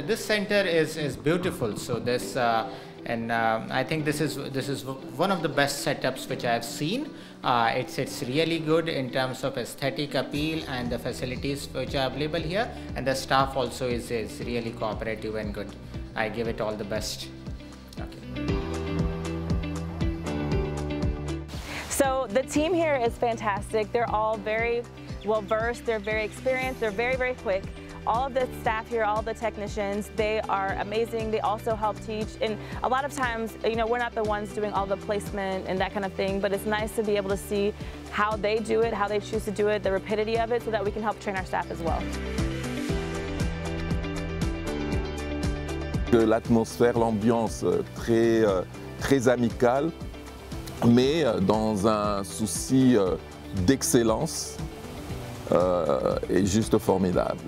this center is beautiful. So this I think this is one of the best setups which I have seen. It's really good in terms of aesthetic appeal and the facilities which are available here, and the staff also is really cooperative and good. I give it all the best. Okay. So the team here is fantastic. They're all very well versed, they're very experienced, they're very, very quick. All of the staff here, all the technicians, they are amazing. They also help teach, and a lot of times, you know, we're not the ones doing all the placement and that kind of thing, but it's nice to be able to see how they do it, how they choose to do it, the rapidity of it, so that we can help train our staff as well. L'atmosphère, l'ambiance très amicale, mais dans un souci d'excellence est juste formidable.